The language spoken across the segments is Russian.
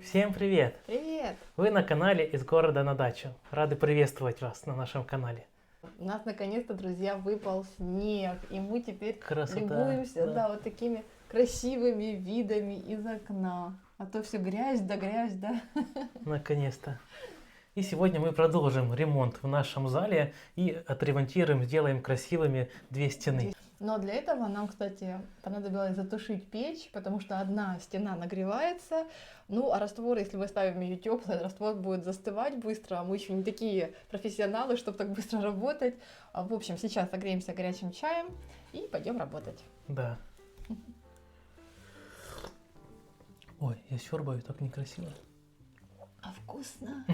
Всем привет! Привет! Вы на канале «Из города на дачу». Рады приветствовать вас на нашем канале. У нас наконец-то, друзья, выпал снег, и мы теперь Красота, любуемся, да. вот такими красивыми видами из окна. А то все грязь да грязь, да. Наконец-то. И сегодня мы продолжим ремонт в нашем зале и отремонтируем, сделаем красивыми две стены. Но для этого нам, кстати, понадобилось затушить печь, потому что одна стена нагревается. Ну, а раствор, если мы ставим ее теплый, раствор будет застывать быстро. А мы еще не такие профессионалы, чтобы так быстро работать. В общем, сейчас согреемся горячим чаем и пойдем работать. Да. Ой, я сёрбаю, так некрасиво. А вкусно!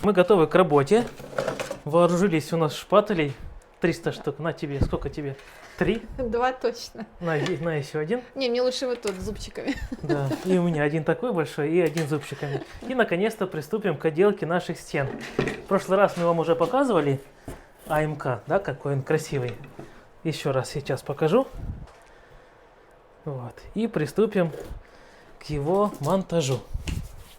Мы готовы к работе. Вооружились у нас шпателей. 300 штук. На тебе. Сколько тебе? 3? 2 точно. На еще один. Не, мне лучше вот тот с зубчиками. Да, и у меня один такой большой и один с зубчиками. И наконец-то приступим к отделке наших стен. В прошлый раз мы вам уже показывали АМК, да, какой он красивый. Еще раз сейчас покажу. Вот. И приступим к его монтажу.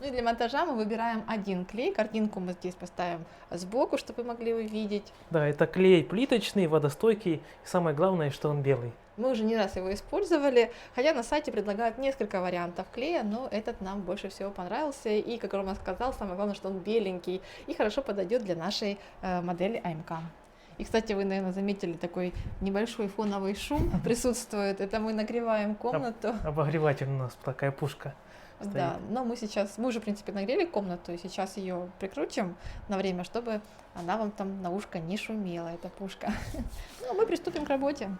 Ну и для монтажа мы выбираем один клей. Картинку мы здесь поставим сбоку, чтобы вы могли увидеть. Да, это клей плиточный, водостойкий. И самое главное, что он белый. Мы уже не раз его использовали, хотя на сайте предлагают несколько вариантов клея, но этот нам больше всего понравился. И, как Рома сказал, самое главное, что он беленький и хорошо подойдет для нашей модели АМК. И, кстати, вы, наверное, заметили, такой небольшой фоновый шум присутствует. Это мы нагреваем комнату. Обогреватель у нас такая пушка стоит. Да, но мы уже, в принципе, нагрели комнату, и сейчас ее прикрутим на время, чтобы она вам там на ушко не шумела, эта пушка. Ну, мы приступим к работе.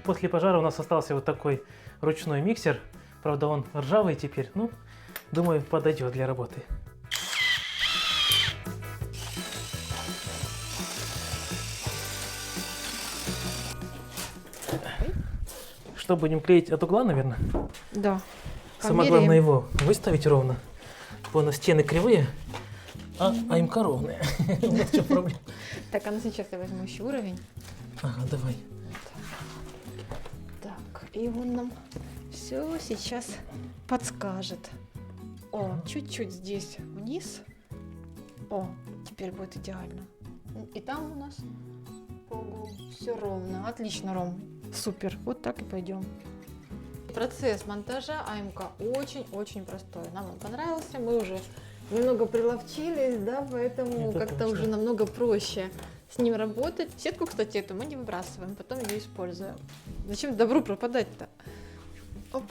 После пожара у нас остался вот такой ручной миксер. Правда, он ржавый теперь. Ну, думаю, подойдет для работы. Что будем клеить от угла, наверное? Да. Самое главное его выставить ровно. Вон на стены кривые, а АМК ровные. Вот в чем проблема. Так, а ну сейчас я возьму еще уровень. Ага, давай. Так, и он нам все сейчас подскажет. О, чуть-чуть здесь вниз. О, теперь будет идеально. И там у нас по углу все ровно. Отлично, Ром. Супер. Вот так и пойдем. Процесс монтажа АМК очень-очень простой. Нам он понравился. Мы уже немного приловчились, да, поэтому как-то уже намного проще с ним работать. Сетку, кстати, эту мы не выбрасываем, потом ее используем. Зачем добру пропадать-то? Оп.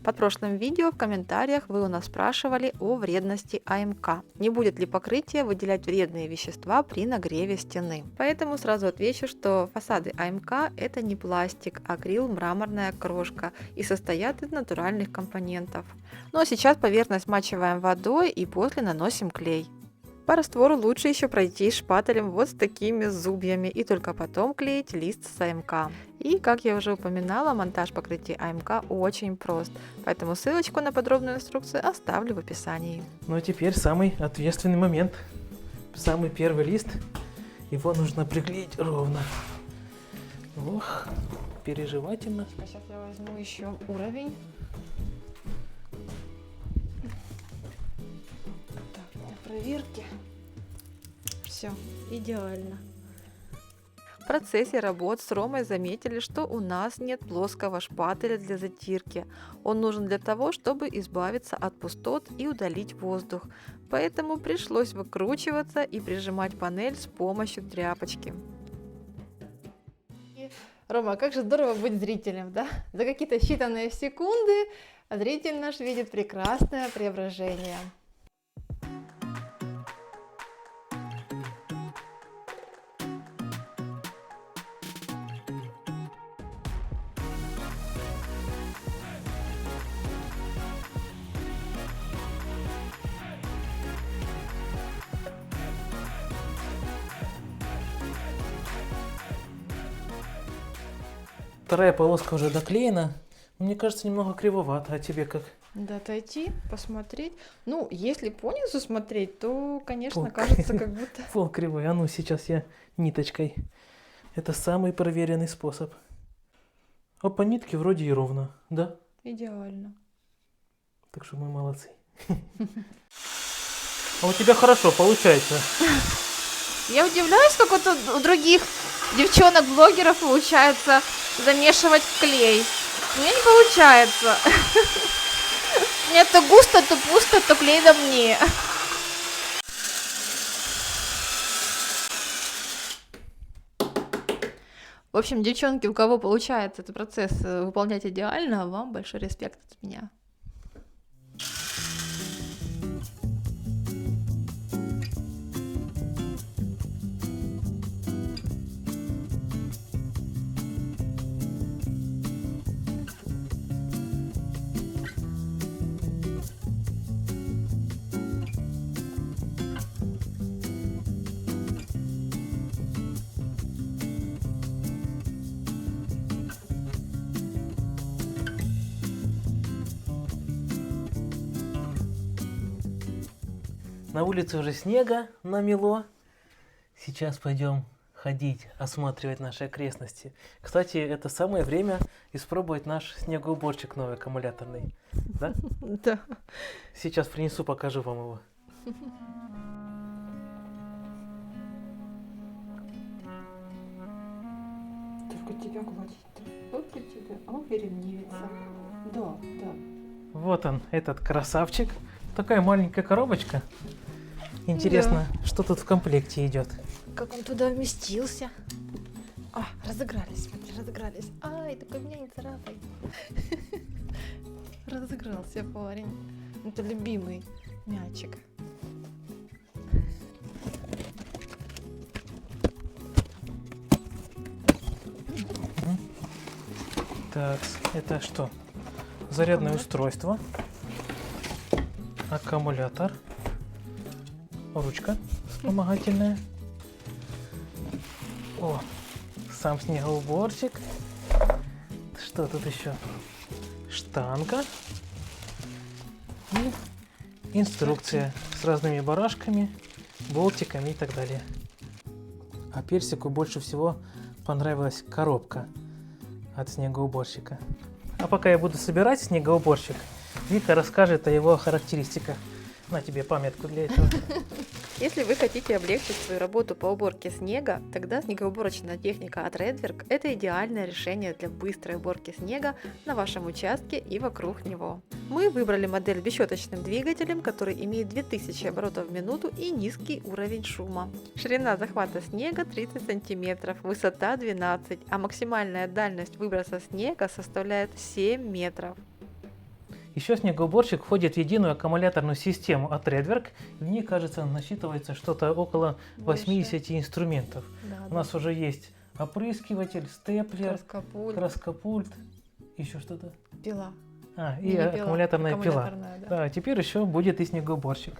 Под прошлым видео в комментариях вы у нас спрашивали о вредности АМК. Не будет ли покрытие выделять вредные вещества при нагреве стены? Поэтому сразу отвечу, что фасады АМК это не пластик, а акрил, мраморная крошка и состоят из натуральных компонентов. Ну а сейчас поверхность смачиваем водой и после наносим клей. По раствору лучше еще пройти шпателем вот с такими зубьями и только потом клеить лист с АМК. И, как я уже упоминала, монтаж покрытия АМК очень прост, поэтому ссылочку на подробную инструкцию оставлю в описании. Ну а теперь самый ответственный момент. Самый первый лист. Его нужно приклеить ровно. Ох, переживательно. Сейчас я возьму еще уровень. Проверки. Все, идеально. В процессе работ с Ромой заметили, что у нас нет плоского шпателя для затирки. Он нужен для того, чтобы избавиться от пустот и удалить воздух. Поэтому пришлось выкручиваться и прижимать панель с помощью тряпочки. Рома, как же здорово быть зрителем, да? За какие-то считанные секунды зритель наш видит прекрасное преображение. Вторая полоска уже доклеена. Мне кажется, немного кривовато. А тебе как? Надо отойти, посмотреть. Ну, если по низу смотреть, то, конечно, Пол кажется, как будто... Пол кривой. А ну, сейчас я ниточкой. Это самый проверенный способ. А по нитке вроде и ровно, да? Идеально. Так что мы молодцы. А у тебя хорошо получается. Я удивляюсь, как вот у других девчонок-блогеров получается замешивать клей. У меня не получается. У меня то густо, то пусто, то клей на мне. В общем, девчонки, у кого получается этот процесс выполнять идеально, вам большой респект от меня. На улице уже снега намело. Сейчас пойдем ходить, осматривать наши окрестности. Кстати, это самое время испробовать наш снегоуборщик новый аккумуляторный. Да? Да. Сейчас принесу, покажу вам его. Только тебя гладить-то. Вот у тебя, ревнивится. Да, да. Вот он, этот красавчик. Такая маленькая коробочка. Интересно, что тут в комплекте идет. Как он туда вместился. А, разыгрались, смотри, разыгрались. Ай, только меня не царапай. Разыгрался парень. Это любимый мячик. Так, это что? Зарядное устройство. Аккумулятор. Ручка вспомогательная. О, сам снегоуборщик. Что тут еще? Штанга. И инструкция с разными барашками, болтиками и так далее. А Персику больше всего понравилась коробка от снегоуборщика. А пока я буду собирать снегоуборщик, Вика расскажет о его характеристиках. На тебе памятку для этого. Если вы хотите облегчить свою работу по уборке снега, тогда снегоуборочная техника от Redwerk – это идеальное решение для быстрой уборки снега на вашем участке и вокруг него. Мы выбрали модель с бесщеточным двигателем, который имеет 2000 оборотов в минуту и низкий уровень шума. Ширина захвата снега 30 см, высота 12, а максимальная дальность выброса снега составляет 7 метров. Еще снегоуборщик входит в единую аккумуляторную систему от Redwerk. В ней, кажется, насчитывается что-то около 80 инструментов. Да, У нас уже есть опрыскиватель, степлер, краскопульт, краскопульт, еще что-то. пила. И аккумуляторная пила. Да, теперь еще будет и снегоуборщик.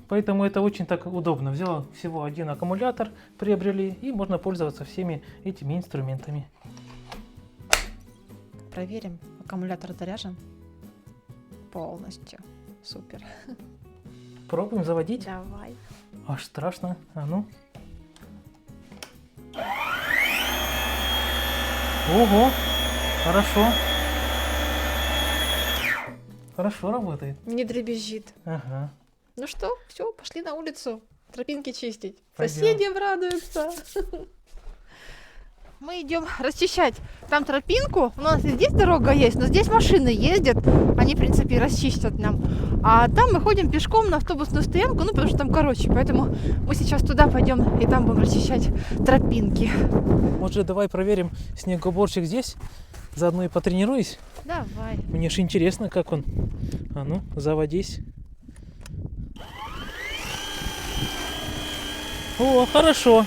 Поэтому это очень так удобно. Взял всего один аккумулятор, приобрели, и можно пользоваться всеми этими инструментами. Проверим, аккумулятор заряжен полностью. Супер. Пробуем заводить? Давай. Аж страшно. А ну. Ого, хорошо. Хорошо работает. Не дребезжит. Ага. Ну что, все, пошли на улицу тропинки чистить. Пойдем. Соседи обрадуются. Мы идем расчищать там тропинку. У нас и здесь дорога есть, но здесь машины ездят. Они, в принципе, расчистят нам. А там мы ходим пешком на автобусную стоянку, ну, потому что там короче. Поэтому мы сейчас туда пойдем и там будем расчищать тропинки. Может, давай проверим снегоуборщик здесь? Заодно и потренируюсь. Давай. Мне же интересно, как он. А ну, заводись. О, хорошо.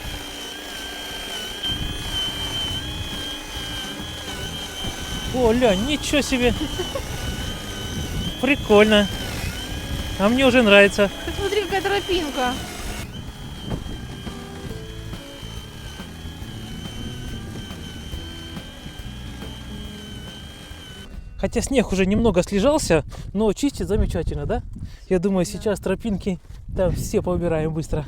О, Лянь, ничего себе. Прикольно. А мне уже нравится. Посмотри, какая тропинка. Хотя снег уже немного слежался, но чистит замечательно, да? Я думаю, сейчас тропинки там все поубираем быстро.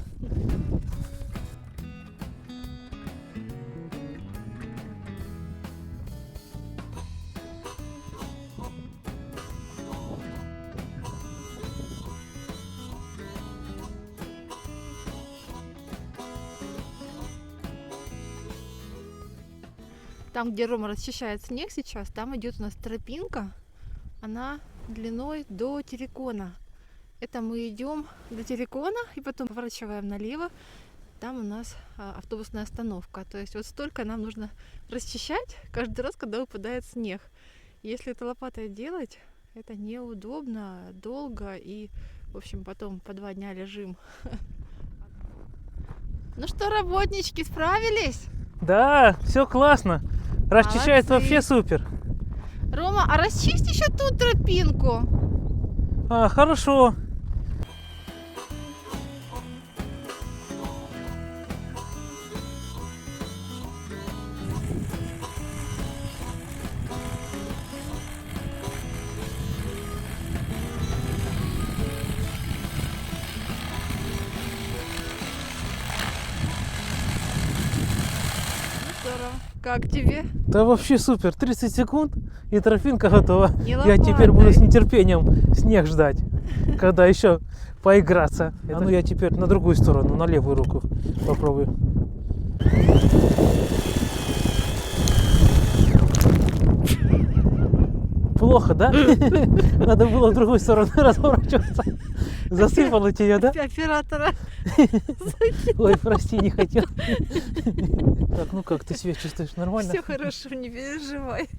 Там, где Рома расчищает снег сейчас, там идет у нас тропинка. Она длиной до Терекона. Это мы идем до Терекона и потом поворачиваем налево. Там у нас автобусная остановка. То есть вот столько нам нужно расчищать каждый раз, когда выпадает снег. Если это лопатой делать, это неудобно, долго и, в общем, потом по 2 дня лежим. Ну что, работнички, справились? Да, все классно. Расчищает Молодцы. вообще супер. Рома, а расчисть еще тут тропинку. Хорошо. Здорово. Как тебе? Да вообще супер. 30 секунд и тропинка готова. Не Я теперь лопатой. буду с нетерпением снег ждать, когда еще поиграться. Ну я теперь на другую сторону, на левую руку попробую. Плохо, да? Надо было в другую сторону разворачиваться. Засыпало тебя, да? Оператора. Ой, прости, не хотел. Так, ну как ты себя чувствуешь? Нормально? Все хорошо, не переживай.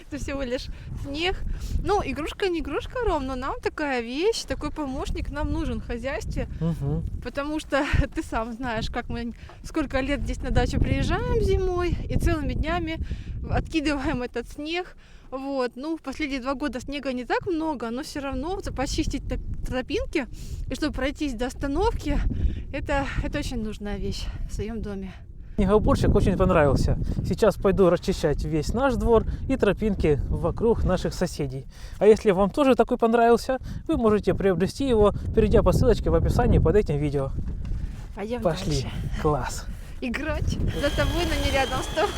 Это всего лишь снег. Ну, игрушка не игрушка, Ром, но нам такая вещь, такой помощник нам нужен в хозяйстве. Угу. Потому что ты сам знаешь, как мы сколько лет здесь на дачу приезжаем зимой и целыми днями откидываем этот снег. Вот, ну, в последние 2 года снега не так много, но все равно почистить тропинки и чтобы пройтись до остановки, это очень нужная вещь в своем доме. Снегоуборщик очень понравился. Сейчас пойду расчищать весь наш двор и тропинки вокруг наших соседей. А если вам тоже такой понравился, вы можете приобрести его, перейдя по ссылочке в описании под этим видео. Пойдем Пошли. дальше. Класс. Играть за тобой, но не рядом с тобой.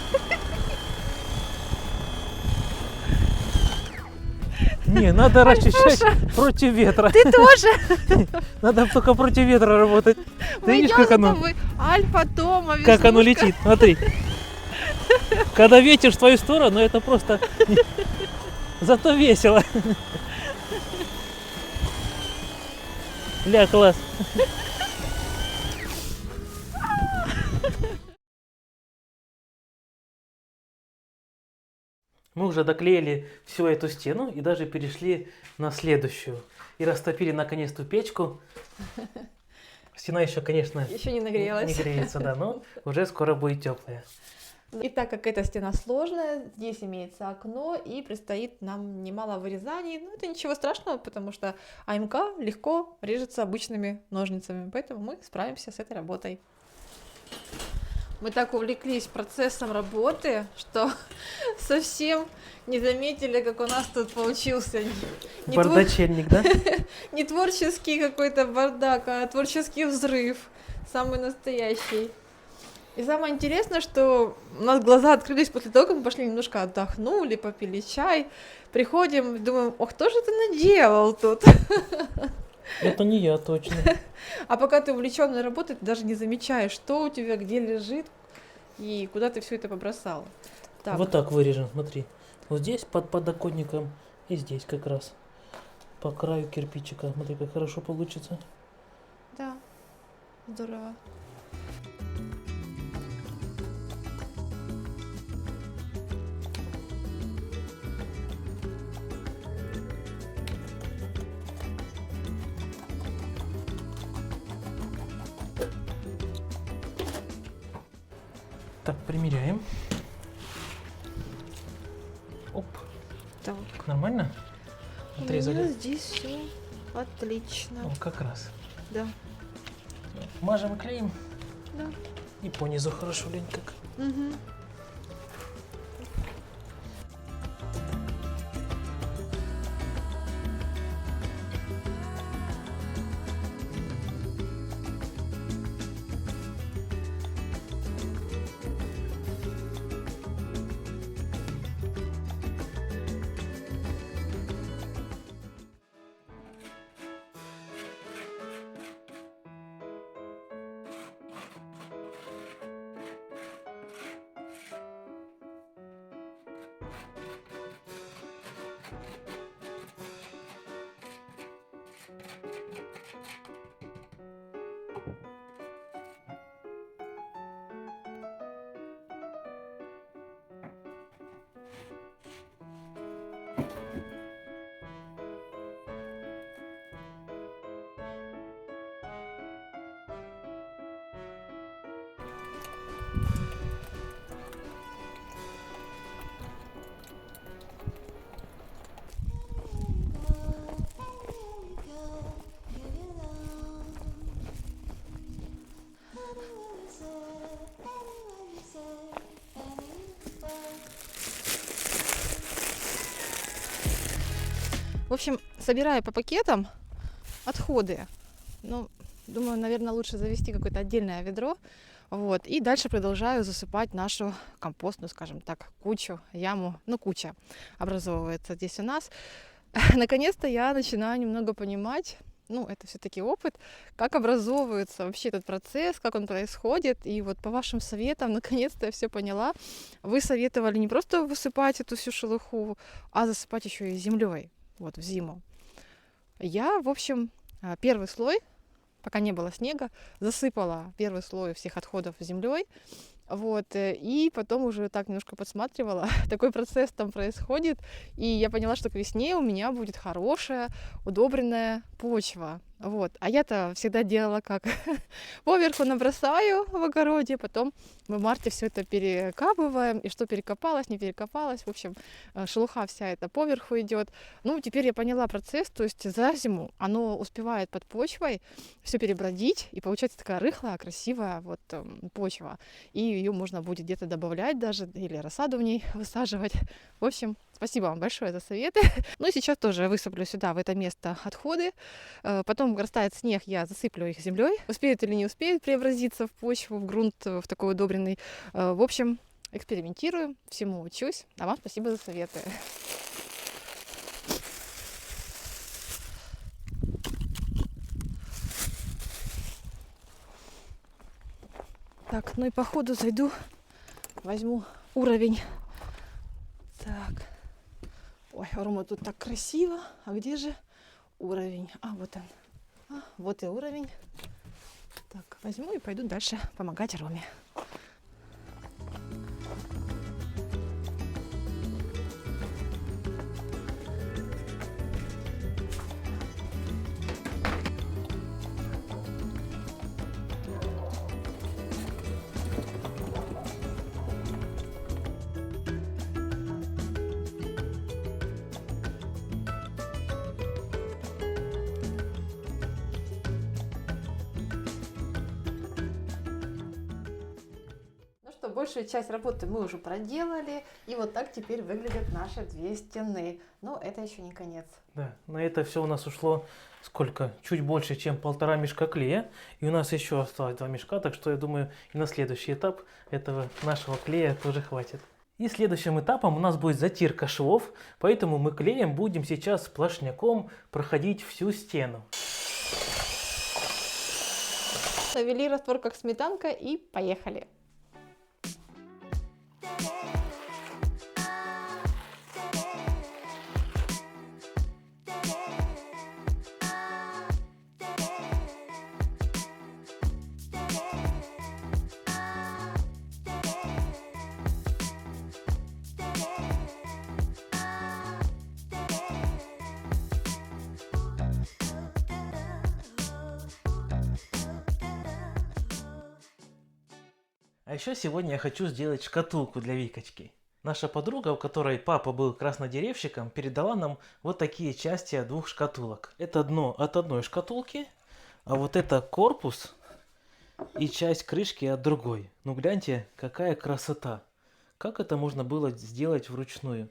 Не, надо расчищать против ветра. Ты тоже? Надо только против ветра работать. Ты Мы видишь, идем как за оно, тобой. Альфа, Тома, как оно Веснушка. летит. Смотри. Когда ветер в твою сторону, это просто... Зато весело. Ля, класс. Мы уже доклеили всю эту стену и даже перешли на следующую. И растопили наконец-то печку. Стена еще, конечно, Еще не нагрелась. не греется, да, но уже скоро будет теплая. И так как эта стена сложная, здесь имеется окно и предстоит нам немало вырезаний. Но это ничего страшного, потому что АМК легко режется обычными ножницами, поэтому мы справимся с этой работой. Мы так увлеклись процессом работы, что совсем не заметили, как у нас тут получился не Бардачельник, да? не творческий какой-то бардак, а творческий взрыв, самый настоящий. И самое интересное, что у нас глаза открылись после того, как мы пошли немножко отдохнули, попили чай, приходим, думаем, ох, кто же ты наделал тут? Это не я точно. А пока ты увлечённой работой, ты даже не замечаешь, что у тебя где лежит и куда ты все это побросал. Так. Вот так вырежем, смотри. Вот здесь под подоконником и здесь как раз. По краю кирпичика. Смотри, как хорошо получится. Да, здорово. Так, примеряем. Оп, Так. нормально? У меня Отрезали. здесь все отлично. О, как раз. Да. Мажем и клеим. Да. И по низу хорошо, лень как. Угу. В общем, собираю по пакетам отходы. Ну, думаю, наверное, лучше завести какое-то отдельное ведро. Вот. И дальше продолжаю засыпать нашу компостную, скажем так, кучу, яму. Ну, куча образовывается здесь у нас. Наконец-то я начинаю немного понимать, ну, это все-таки опыт, как образовывается вообще этот процесс, как он происходит. И вот по вашим советам, наконец-то я все поняла. Вы советовали не просто высыпать эту всю шелуху, а засыпать еще и землей, вот в зиму. Я, в общем, первый слой, пока не было снега, засыпала первый слой всех отходов землей. Вот, и потом уже так немножко подсматривала, такой процесс там происходит, и я поняла, что к весне у меня будет хорошая, удобренная почва. Вот. А я-то всегда делала как? Поверху набросаю в огороде, потом в марте все это перекапываем, и что перекопалось, не перекопалось, в общем, шелуха вся эта поверху идет. Ну, теперь я поняла процесс, то есть за зиму оно успевает под почвой все перебродить, и получается такая рыхлая, красивая вот почва. И ее можно будет где-то добавлять даже, или рассаду в ней высаживать. В общем, спасибо вам большое за советы. Ну и сейчас тоже высыплю сюда, в это место, отходы. Потом растает снег, я засыплю их землей. Успеют или не успеют преобразиться в почву, в грунт, в такой удобренный. В общем, экспериментирую, всему учусь. А вам спасибо за советы. Так, ну и по ходу зайду, возьму уровень. Так. Ой, Рома, тут так красиво. А где же уровень? А, вот он. Вот и уровень. Так, возьму и пойду дальше помогать Роме. Большую часть работы мы уже проделали, и вот так теперь выглядят наши две стены. Но это еще не конец. Да, на это все у нас ушло сколько? Чуть больше, чем 1,5 мешка клея. И у нас еще осталось 2 мешка, так что я думаю, и на следующий этап этого нашего клея тоже хватит. И следующим этапом у нас будет затирка швов, поэтому мы клеем будем сейчас сплошняком проходить всю стену. Навели раствор как сметанка и поехали. А еще сегодня я хочу сделать шкатулку для Викочки. Наша подруга, у которой папа был краснодеревщиком, передала нам вот такие части от 2 шкатулок. Это дно от одной шкатулки, а вот это корпус и часть крышки от другой. Ну гляньте, какая красота. Как это можно было сделать вручную?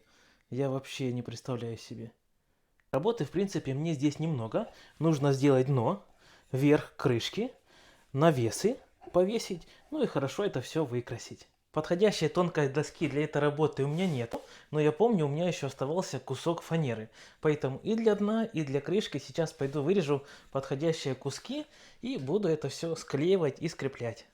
Я вообще не представляю себе. Работы, в принципе, мне здесь немного. Нужно сделать дно, верх крышки, навесы повесить, ну и хорошо это все выкрасить. Подходящей тонкой доски для этой работы у меня нет, но я помню, у меня еще оставался кусок фанеры. Поэтому и для дна, и для крышки сейчас пойду вырежу подходящие куски и буду это все склеивать и скреплять.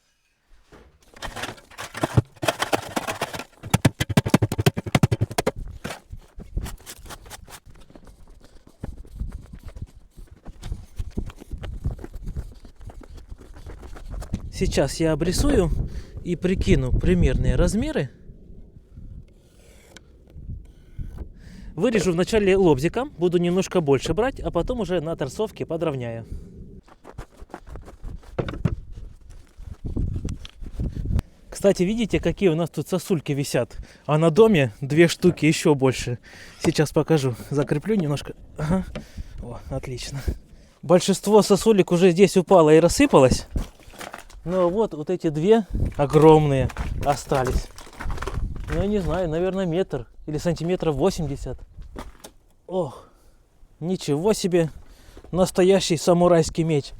Сейчас я обрисую и прикину примерные размеры. Вырежу вначале лобзиком, буду немножко больше брать, а потом уже на торцовке подровняю. Кстати, видите, какие у нас тут сосульки висят? А на доме 2 штуки еще больше. Сейчас покажу. Закреплю немножко. Ага. О, отлично. Большинство сосулек уже здесь упало и рассыпалось. Но вот эти 2 огромные остались. Ну, я не знаю, наверное, метр или сантиметров 80. Ох, Ничего себе. Настоящий самурайский меч.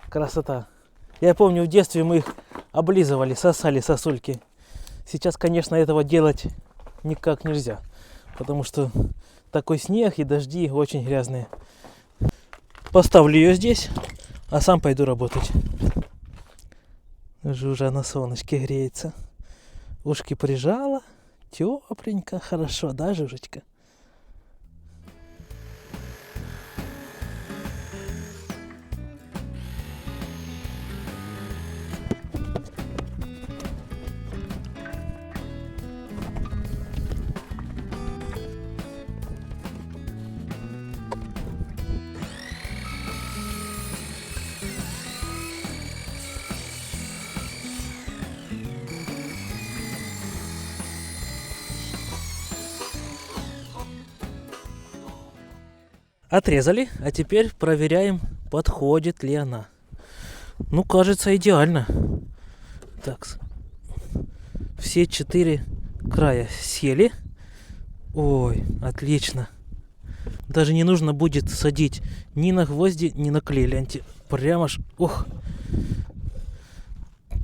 Красота. Я помню, в детстве мы их облизывали, сосали сосульки. Сейчас, конечно, этого делать никак нельзя. Потому что такой снег и дожди очень грязные. Поставлю ее здесь, а сам пойду работать. Жужа на солнышке греется. Ушки прижала. Тепленько, хорошо, да, Жужечка? Отрезали, а теперь проверяем, подходит ли она. Ну, кажется, идеально. Так, все 4 края сели. Ой, отлично. Даже не нужно будет садить ни на гвозди, ни на клей. Гляньте, прямо ж, ох,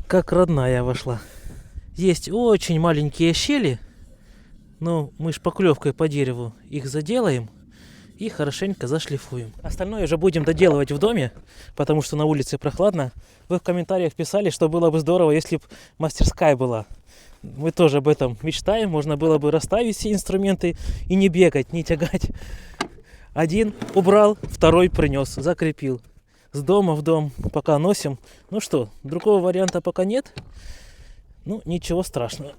как родная вошла. Есть очень маленькие щели, но мы шпаклевкой по дереву их заделаем и хорошенько зашлифуем. Остальное уже будем доделывать в доме, потому что на улице прохладно. Вы в комментариях писали, что было бы здорово, если бы мастерская была. Мы тоже об этом мечтаем. Можно было бы расставить все инструменты и не бегать, не тягать. Один убрал, второй принес, закрепил. С дома в дом пока носим. Ну что, другого варианта пока нет. Ну, ничего страшного.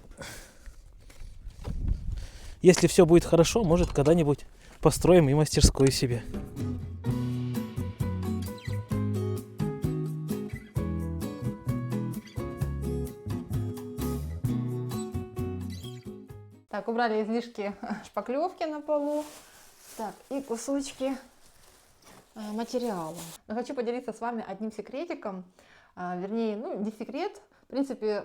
Если все будет хорошо, может, когда-нибудь построим и мастерскую себе. Так, убрали излишки шпаклевки на полу. Так, и кусочки материала. Но хочу поделиться с вами одним секретиком. Вернее, ну, не секрет. В принципе,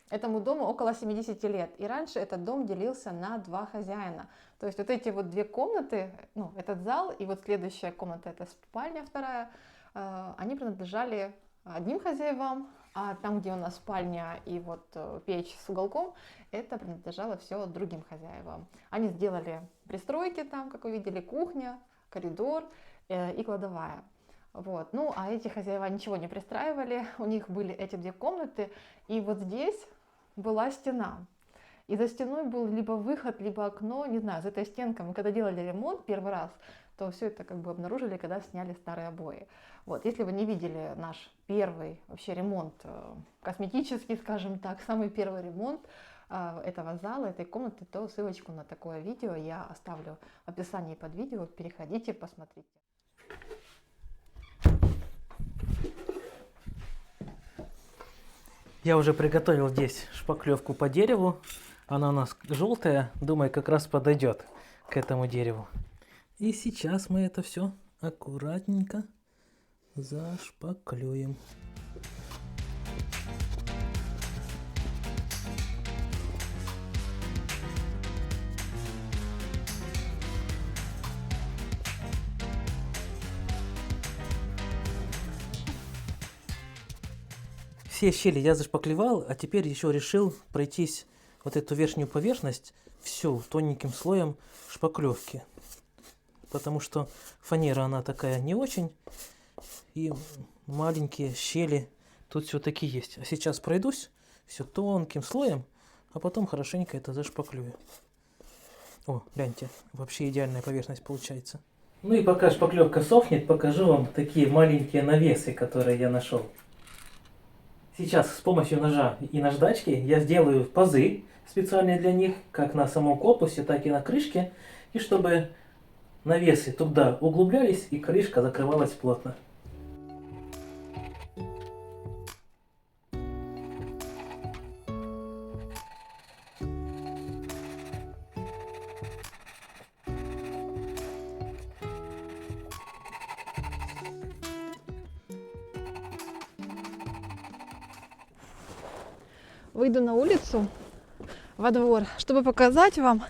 этому дому около 70 лет. И раньше этот дом делился на 2 хозяина. То есть вот эти вот 2 комнаты, ну, этот зал и вот следующая комната, это спальня вторая, они принадлежали одним хозяевам, а там, где у нас спальня и вот печь с уголком, это принадлежало все другим хозяевам. Они сделали пристройки там, как вы видели, кухня, коридор и кладовая. Вот. Ну, а эти хозяева ничего не пристраивали, у них были эти 2 комнаты, и вот здесь была стена. И за стеной был либо выход, либо окно, не знаю, за этой стенкой. Мы когда делали ремонт первый раз, то все это как бы обнаружили, когда сняли старые обои. Вот, если вы не видели наш первый вообще ремонт, косметический, скажем так, самый первый ремонт этого зала, этой комнаты, то ссылочку на такое видео я оставлю в описании под видео. Переходите, посмотрите. Я уже приготовил здесь шпаклевку по дереву. Она у нас желтая, думаю, как раз подойдет к этому дереву. И сейчас мы это все аккуратненько зашпаклюем. Все щели я зашпаклевал, а теперь еще решил пройтись вот эту верхнюю поверхность всю тоненьким слоем шпаклевки. Потому что фанера она такая не очень, и маленькие щели тут все-таки есть. А сейчас пройдусь все тонким слоем, а потом хорошенько это зашпаклюю. О, гляньте, вообще идеальная поверхность получается. Ну и пока шпаклевка сохнет, покажу вам такие маленькие навесы, которые я нашел. Сейчас с помощью ножа и наждачки я сделаю пазы специальные для них, как на самом корпусе, так и на крышке, и чтобы навесы туда углублялись и крышка закрывалась плотно. Выйду на улицу, во двор, чтобы показать вам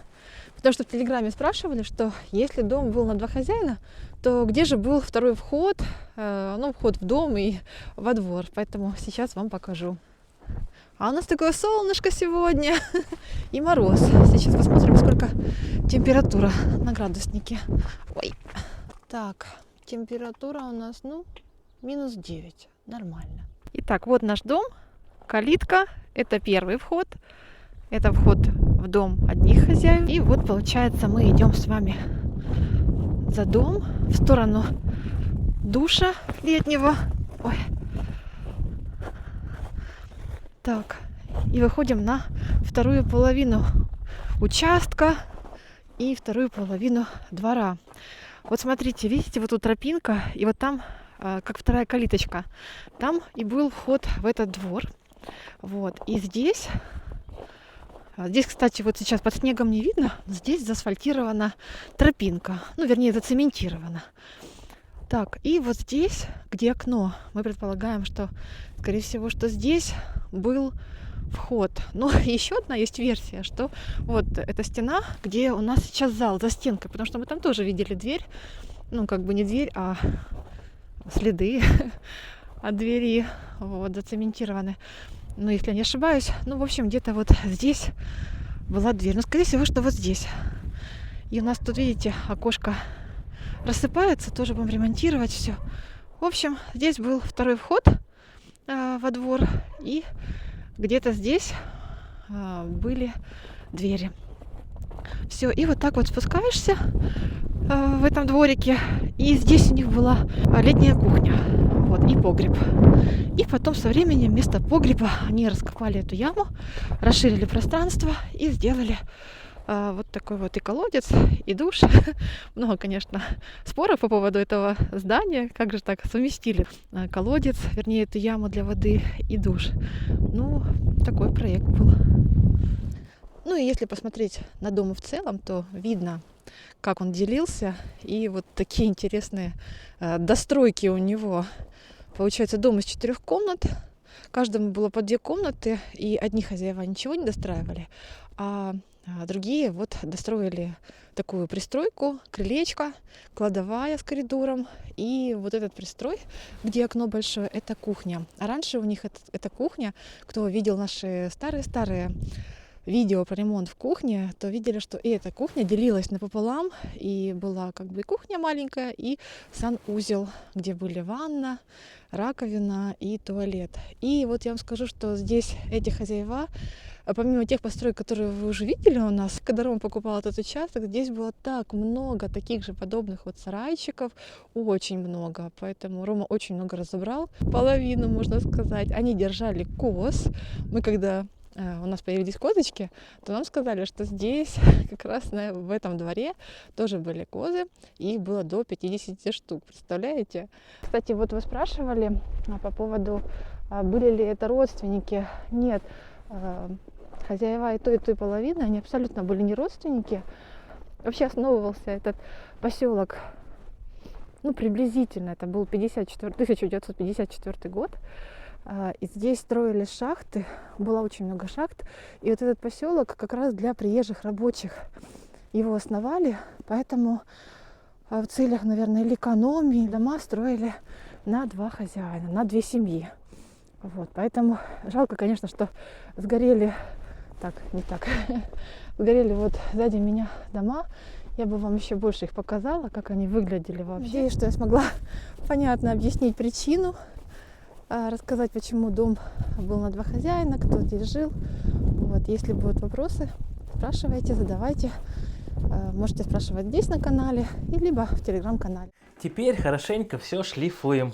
Потому что в Телеграме спрашивали, что если дом был на 2 хозяина, то где же был второй вход, вход в дом и во двор. Поэтому сейчас вам покажу. А у нас такое солнышко сегодня и мороз. Сейчас посмотрим, сколько температура на градуснике. Ой. Так, температура у нас, минус 9. Нормально. Итак, вот наш дом. Калитка. Это первый вход. Это вход в дом одних хозяев. И вот, получается, мы идем с вами за дом в сторону душа летнего. Ой. Так, и выходим на вторую половину участка и вторую половину двора. Вот смотрите, видите, вот тут тропинка, и вот там, как вторая калиточка, там и был вход в этот двор. Вот, и здесь, кстати, вот сейчас под снегом не видно, здесь заасфальтирована тропинка, вернее, зацементирована. Так, и вот здесь, где окно, мы предполагаем, что, скорее всего, что здесь был вход. Но еще одна есть версия, что вот эта стена, где у нас сейчас зал, за стенкой, потому что мы там тоже видели дверь, не дверь, а следы от двери, вот, зацементированы. Если я не ошибаюсь, в общем, где-то вот здесь была дверь. Скорее всего, что вот здесь. И у нас тут, видите, окошко рассыпается, тоже будем ремонтировать все. В общем, здесь был второй вход во двор, и где-то здесь были двери. Все, и вот так вот спускаешься в этом дворике, и здесь у них была летняя кухня, вот, и погреб. И потом со временем вместо погреба они раскопали эту яму, расширили пространство и сделали вот такой вот и колодец, и душ. Много, конечно, споров по поводу этого здания. Как же так совместили колодец, вернее, эту яму для воды и душ. Такой проект был. И если посмотреть на дом в целом, то видно, как он делился. И вот такие интересные достройки у него. Получается, дом из 4 комнат. Каждому было по 2 комнаты, и одни хозяева ничего не достраивали, а другие вот достроили такую пристройку, крылечко, кладовая с коридором. И вот этот пристрой, где окно большое, это кухня. А раньше у них эта кухня, кто видел наши старые видео про ремонт в кухне, то видели, что и эта кухня делилась напополам. И была и кухня маленькая, и санузел, где были ванна, раковина и туалет. И вот я вам скажу, что здесь эти хозяева, помимо тех построек, которые вы уже видели у нас, когда Рома покупал этот участок, здесь было так много таких же подобных вот сарайчиков, очень много. Поэтому Рома очень много разобрал, половину, можно сказать. Они держали коз. Мы когда у нас появились козочки, то нам сказали, что здесь как раз в этом дворе тоже были козы, и их было до 50 штук, представляете? Кстати, вот вы спрашивали по поводу, были ли это родственники. Нет, хозяева и той половины, они абсолютно были не родственники. Вообще основывался этот поселок, приблизительно, это был 1954 год. И здесь строили шахты, было очень много шахт. И вот этот поселок как раз для приезжих рабочих его основали. Поэтому в целях, наверное, или экономии дома строили на 2 хозяина, на 2 семьи. Вот, поэтому жалко, конечно, что сгорели, сгорели вот сзади меня дома. Я бы вам еще больше их показала, как они выглядели вообще. Надеюсь, что я смогла понятно объяснить причину, рассказать, почему дом был на 2 хозяина, кто здесь жил. Вот, если будут вопросы, спрашивайте, задавайте. Можете спрашивать здесь на канале, либо в телеграм-канале. Теперь хорошенько все шлифуем.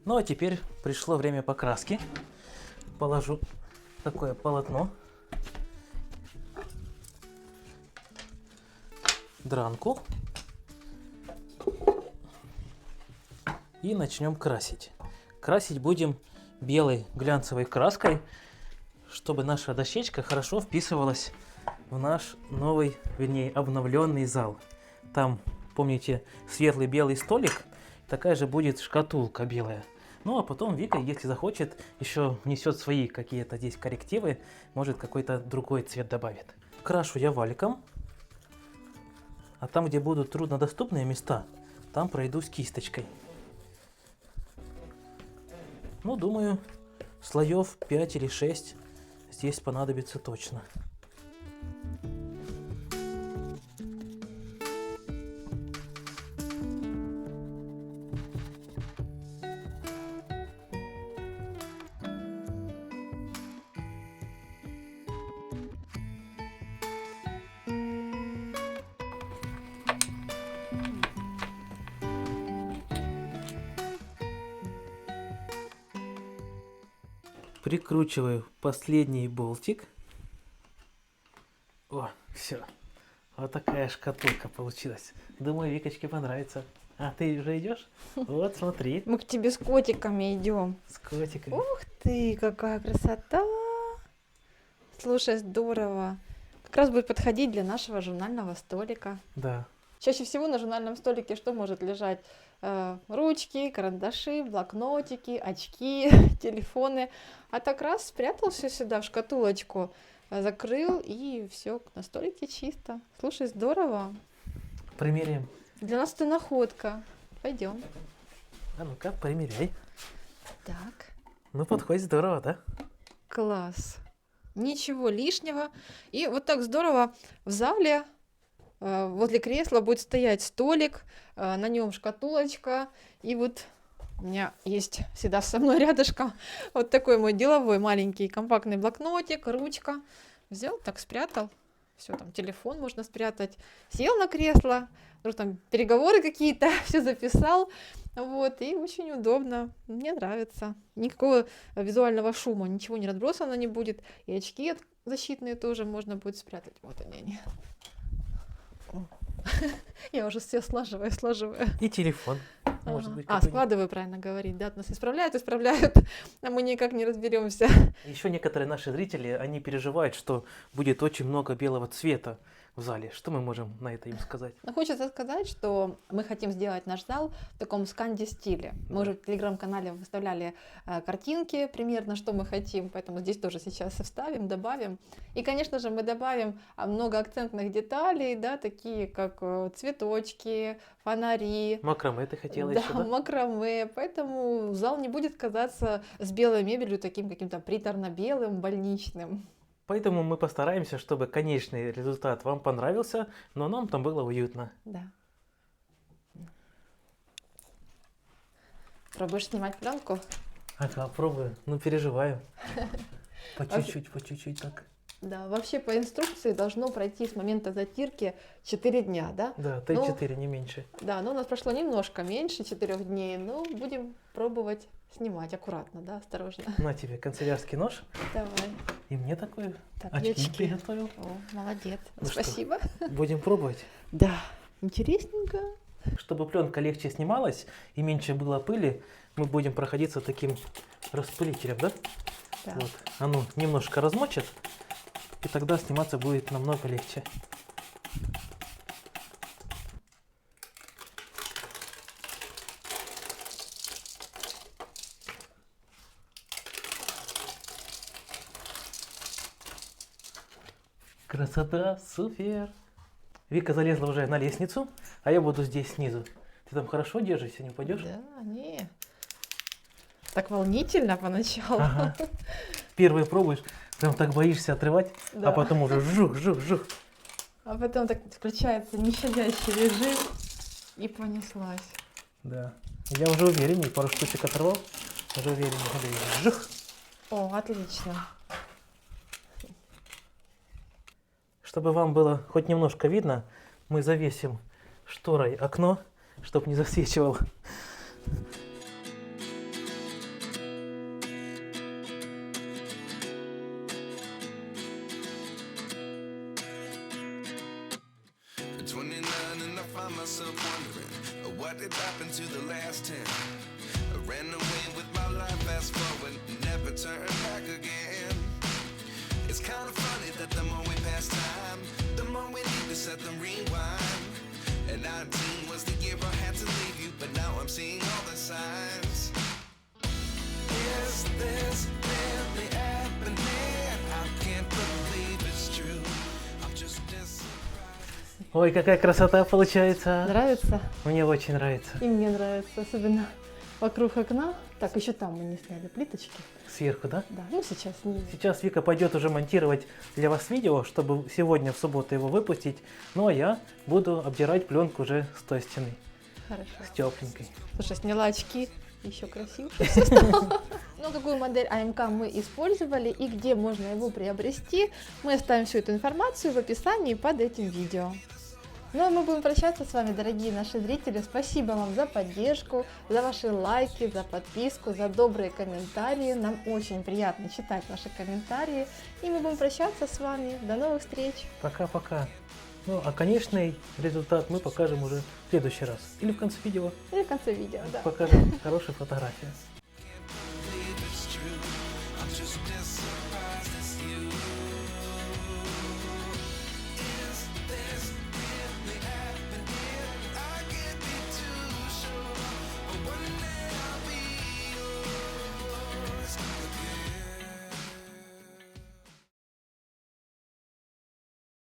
Ну а теперь пришло время покраски. Положу такое полотно, дранку и начнем красить. Красить будем белой глянцевой краской, чтобы наша дощечка хорошо вписывалась в наш новый, вернее, обновленный зал. Там, помните, светлый белый столик, такая же будет шкатулка белая. Ну, а потом Вика, если захочет, еще внесет свои какие-то здесь коррективы, может какой-то другой цвет добавит. Крашу я валиком, а там, где будут труднодоступные места, там пройдусь кисточкой. Ну, думаю, слоев 5 или 6 здесь понадобится точно. Прикручиваю последний болтик. О, все. Вот такая шкатулка получилась. Думаю, Викочке понравится. А ты уже идешь? Вот, смотри. Мы к тебе с котиками идем. С котиками. Ух ты, какая красота! Слушай, здорово. Как раз будет подходить для нашего журнального столика. Да. Чаще всего на журнальном столике что может лежать? Ручки, карандаши, блокнотики, очки, телефоны. А так раз спрятал все сюда в шкатулочку, закрыл, и все на столике чисто. Слушай, здорово. Примеряем. Для нас это находка. Пойдем. А ну-ка, примеряй. Так. Ну, подходит здорово, да? Класс. Ничего лишнего. И вот так здорово в зале возле кресла будет стоять столик, на нем шкатулочка. И вот у меня есть всегда со мной рядышком вот такой мой деловой маленький компактный блокнотик, ручка. Взял, так спрятал. Все, там телефон можно спрятать. Сел на кресло, вдруг там переговоры какие-то, все записал. Вот, и очень удобно. Мне нравится. Никакого визуального шума, ничего не разбросано не будет. И очки защитные тоже можно будет спрятать. Вот они. Я уже все слаживаю. И телефон. Может быть, складываю, правильно говорить. Да, нас исправляют, а мы никак не разберемся. Еще некоторые наши зрители, они переживают, что будет очень много белого цвета в зале. Что мы можем на это им сказать? Ну, хочется сказать, что мы хотим сделать наш зал в таком сканди-стиле. Мы уже в телеграм-канале выставляли картинки примерно, что мы хотим, поэтому здесь тоже сейчас вставим, добавим. И, конечно же, мы добавим много акцентных деталей, да, такие как цветочки, фонари. Макраме ты хотела да, еще, да? макраме. Поэтому зал не будет казаться с белой мебелью таким каким-то приторно-белым, больничным. Поэтому мы постараемся, чтобы конечный результат вам понравился, но нам там было уютно. Да. Пробуешь снимать пленку? Ага, пробую. Ну, переживаю. По чуть-чуть так. Да, вообще по инструкции должно пройти с момента затирки 4 дня, да? Да, 3-4, не меньше. Да, но у нас прошло немножко меньше 4 дней, но будем пробовать снимать аккуратно, да, осторожно. На тебе канцелярский нож. Давай. И мне такой. Так, очки приготовил. О, молодец. Ну Спасибо. Что, будем пробовать. Да, интересненько. Чтобы пленка легче снималась и меньше было пыли, мы будем проходиться таким распылителем, да? Да. Вот. Оно немножко размочит, и тогда сниматься будет намного легче. Красота, супер! Вика залезла уже на лестницу, а я буду здесь снизу. Ты там хорошо держишься, не упадешь? Да, не. Так волнительно поначалу. Ага. Первый пробуешь, прям так боишься отрывать, Да. а потом уже жух. А потом так включается нещадящий режим и понеслась. Да. Я уже уверенней, пару штучек оторвал. Уже уверенней. Жух. О, отлично. Чтобы вам было хоть немножко видно, мы завесим шторой окно, чтобы не засвечивало. It's kind of funny that the more we pass time, the more we need to set them rewind. And 19 was the year I had to leave you, but now I'm seeing all the signs. Is this really happening? I can't believe it's true. I'm just as surprised. Ой, какая красота получается. Нравится? Мне очень нравится. И мне нравится, особенно вокруг окна. Так, еще там мы не сняли плиточки. Сверху, да? Да, ну сейчас не... Сейчас Вика пойдет уже монтировать для вас видео, чтобы сегодня в субботу его выпустить. Ну а я буду обдирать пленку уже с той стены, Хорошо. с тепленькой. Слушай, сняла очки, еще красивше всё стало. Ну, какую модель АМК мы использовали и где можно его приобрести, мы оставим всю эту информацию в описании под этим видео. Ну, а мы будем прощаться с вами, дорогие наши зрители. Спасибо вам за поддержку, за ваши лайки, за подписку, за добрые комментарии. Нам очень приятно читать ваши комментарии. И мы будем прощаться с вами. До новых встреч! Пока-пока. Ну, а конечный результат мы покажем уже в следующий раз. Или в конце видео И в конце видео, да. покажем хорошие фотографии.